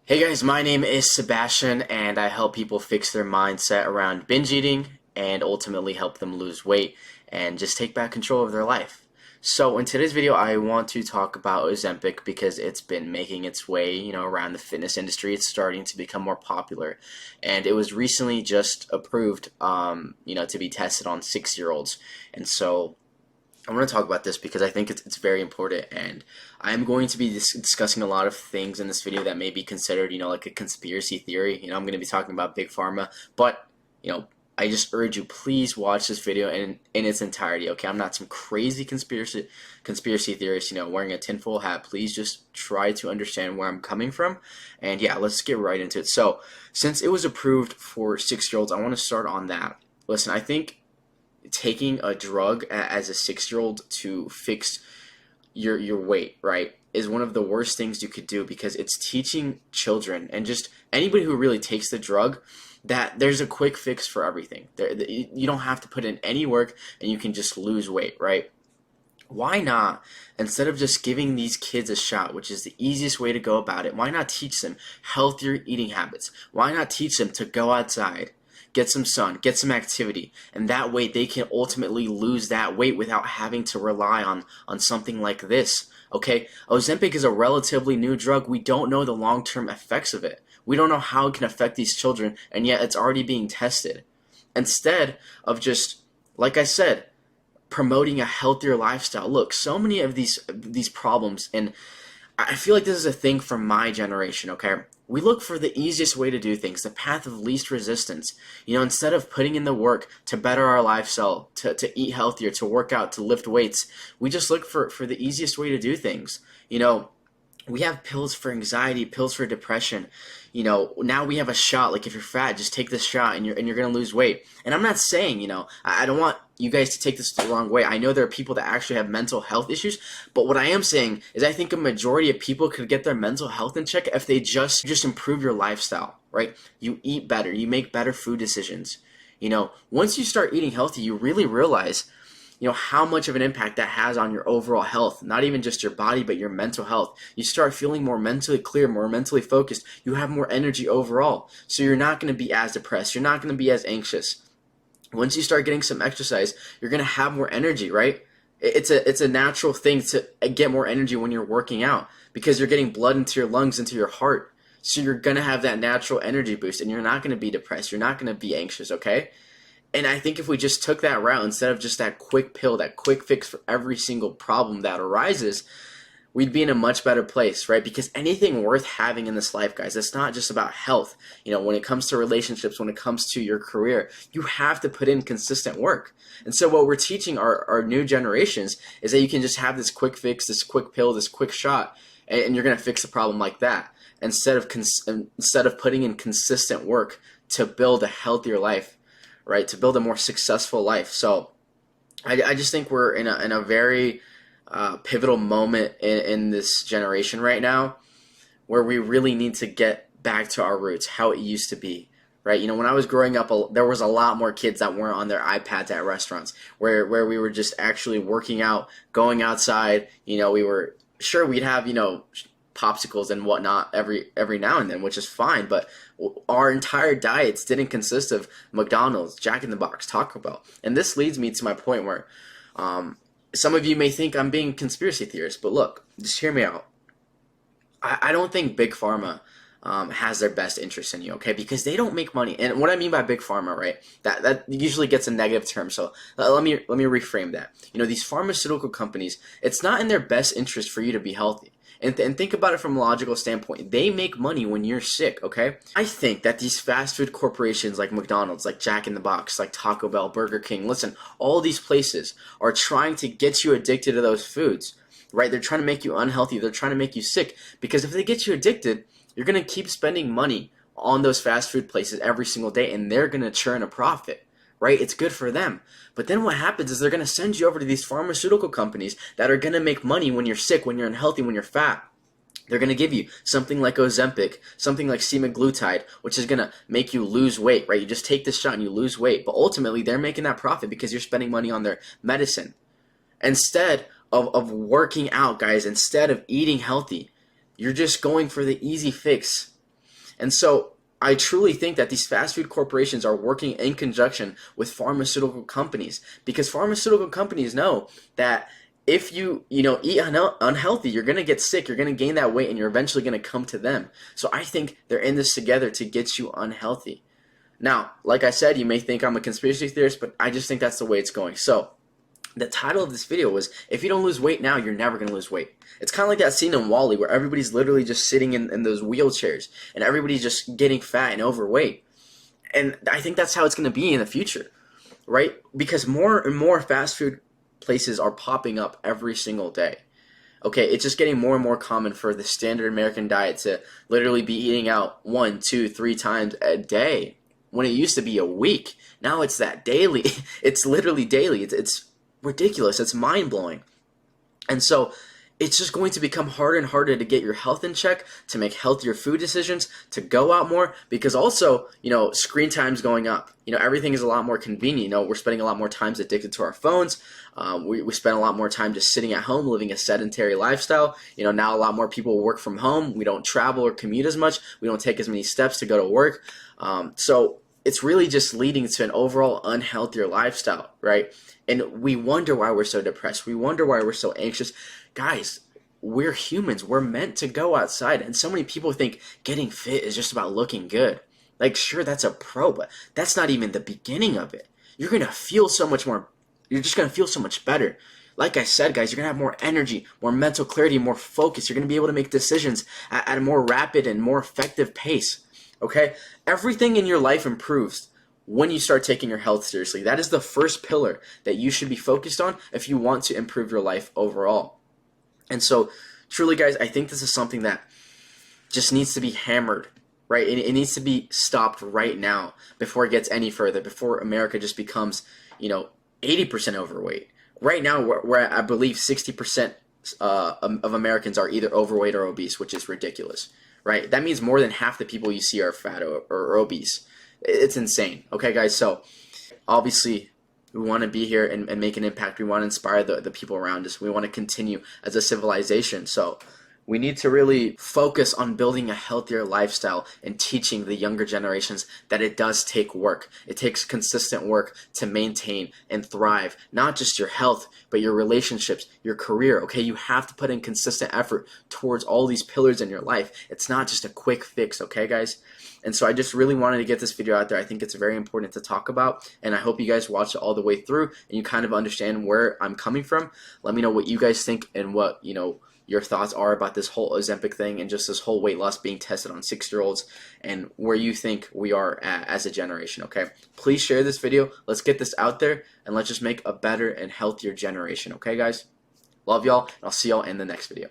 Hey guys, my name is Sebastian and I help people fix their mindset around binge eating and ultimately help them lose weight and just take back control of their life. So in today's video, I want to talk about Ozempic because it's been making its way, around the fitness industry. It's starting to become more popular, and it was recently just approved, to be tested on 6-year-olds. And so I want to talk about this because I think it's very important, and I'm going to be discussing a lot of things in this video that may be considered, like a conspiracy theory. I'm going to be talking about Big Pharma, but, I just urge you, please watch this video in its entirety, okay? I'm not some crazy conspiracy theorist, wearing a tinfoil hat. Please just try to understand where I'm coming from, and yeah, let's get right into it. So, since it was approved for 6-year-olds, I want to start on that. Listen, I think taking a drug as a 6-year-old to fix your weight, right, is one of the worst things you could do, because it's teaching children and just anybody who really takes the drug that there's a quick fix for everything. You don't have to put in any work and you can just lose weight, right? Why not, instead of just giving these kids a shot, which is the easiest way to go about it, why not teach them healthier eating habits? Why not teach them to go outside, get some sun, get some activity, and that way they can ultimately lose that weight without having to rely on something like this. Okay, Ozempic is a relatively new drug. We don't know the long-term effects of it. We don't know how it can affect these children, and yet it's already being tested. Instead of just, like I said, promoting a healthier lifestyle. Look, so many of these problems, and I feel like this is a thing from my generation, okay? We look for the easiest way to do things, the path of least resistance. Instead of putting in the work to better our lifestyle, to eat healthier, to work out, to lift weights, we just look for the easiest way to do things. We have pills for anxiety, pills for depression. Now we have a shot. Like, if you're fat, just take this shot and you're gonna lose weight. And I'm not saying, I don't want you guys to take this the wrong way. I know there are people that actually have mental health issues, but what I am saying is I think a majority of people could get their mental health in check if they just improve your lifestyle, right? You eat better, you make better food decisions. Once you start eating healthy, you really realize how much of an impact that has on your overall health, not even just your body, but your mental health. You start feeling more mentally clear, more mentally focused. You have more energy overall. So you're not going to be as depressed. You're not going to be as anxious. Once you start getting some exercise, you're going to have more energy, right? It's a natural thing to get more energy when you're working out, because you're getting blood into your lungs, into your heart. So you're going to have that natural energy boost, and you're not going to be depressed. You're not going to be anxious, okay? And I think if we just took that route instead of just that quick pill, that quick fix for every single problem that arises, we'd be in a much better place, right? Because anything worth having in this life, guys, it's not just about health. When it comes to relationships, when it comes to your career, you have to put in consistent work. And so what we're teaching our new generations is that you can just have this quick fix, this quick pill, this quick shot, and you're going to fix a problem like that, instead of putting in consistent work to build a healthier life, right, to build a more successful life. So I just think we're in a very pivotal moment in this generation right now, where we really need to get back to our roots, how it used to be, right? When I was growing up, there was a lot more kids that weren't on their iPads at restaurants, where we were just actually working out, going outside. We were sure we'd have popsicles and whatnot every now and then, which is fine, but our entire diets didn't consist of McDonald's, Jack in the Box, Taco Bell. And this leads me to my point where some of you may think I'm being conspiracy theorist, but look, just hear me out. I don't think Big Pharma has their best interest in you, okay? Because they don't make money. And what I mean by Big Pharma, right, that usually gets a negative term. So let me reframe that. These pharmaceutical companies, it's not in their best interest for you to be healthy. And think about it from a logical standpoint. They make money when you're sick, okay? I think that these fast food corporations like McDonald's, like Jack in the Box, like Taco Bell, Burger King, listen, all these places are trying to get you addicted to those foods, right? They're trying to make you unhealthy. They're trying to make you sick. Because if they get you addicted, you're going to keep spending money on those fast food places every single day, and they're going to churn a profit, right? It's good for them. But then what happens is they're going to send you over to these pharmaceutical companies that are going to make money when you're sick, when you're unhealthy, when you're fat. They're going to give you something like Ozempic, something like semaglutide, which is going to make you lose weight, right? You just take this shot and you lose weight. But ultimately, they're making that profit because you're spending money on their medicine. Instead of working out, guys, instead of eating healthy, you're just going for the easy fix. And so I truly think that these fast food corporations are working in conjunction with pharmaceutical companies, because pharmaceutical companies know that if you eat unhealthy, you're going to get sick, you're going to gain that weight, and you're eventually going to come to them. So I think they're in this together to get you unhealthy. Now, like I said, you may think I'm a conspiracy theorist, but I just think that's the way it's going. So the title of this video was, if you don't lose weight now, you're never going to lose weight. It's kind of like that scene in Wall-E where everybody's literally just sitting in those wheelchairs and everybody's just getting fat and overweight. And I think that's how it's going to be in the future, right? Because more and more fast food places are popping up every single day. Okay, it's just getting more and more common for the standard American diet to literally be eating out 1, 2, 3 times a day, when it used to be a week. Now it's that daily. It's literally daily. It's ridiculous. It's mind-blowing. And so it's just going to become harder and harder to get your health in check, to make healthier food decisions, to go out more, because also, screen time's going up. Everything is a lot more convenient. We're spending a lot more time addicted to our phones. We spend a lot more time just sitting at home, living a sedentary lifestyle. Now a lot more people work from home. We don't travel or commute as much. We don't take as many steps to go to work. So it's really just leading to an overall unhealthier lifestyle, right? And we wonder why we're so depressed. We wonder why we're so anxious. Guys, we're humans. We're meant to go outside. And so many people think getting fit is just about looking good. Like, sure, that's a pro, but that's not even the beginning of it. You're going to feel so much more. You're just going to feel so much better. Like I said, guys, you're going to have more energy, more mental clarity, more focus. You're going to be able to make decisions at a more rapid and more effective pace. Okay? Everything in your life improves when you start taking your health seriously. That is the first pillar that you should be focused on if you want to improve your life overall. And so, truly, guys, I think this is something that just needs to be hammered, right? It needs to be stopped right now before it gets any further, before America just becomes, 80% overweight. Right now, we're at, I believe, 60% of Americans are either overweight or obese, which is ridiculous, right? That means more than half the people you see are fat or obese. It's insane. Okay, guys, so obviously we want to be here and make an impact. We want to inspire the people around us. We want to continue as a civilization. So we need to really focus on building a healthier lifestyle and teaching the younger generations that it does take work. It takes consistent work to maintain and thrive, not just your health, but your relationships, your career. Okay, you have to put in consistent effort towards all these pillars in your life. It's not just a quick fix, okay, guys? And so I just really wanted to get this video out there. I think it's very important to talk about, and I hope you guys watch it all the way through and you kind of understand where I'm coming from. Let me know what you guys think and what, your thoughts are about this whole Ozempic thing and just this whole weight loss being tested on 6-year-olds, and where you think we are at as a generation, okay? Please share this video. Let's get this out there, and let's just make a better and healthier generation, okay, guys? Love y'all, and I'll see y'all in the next video.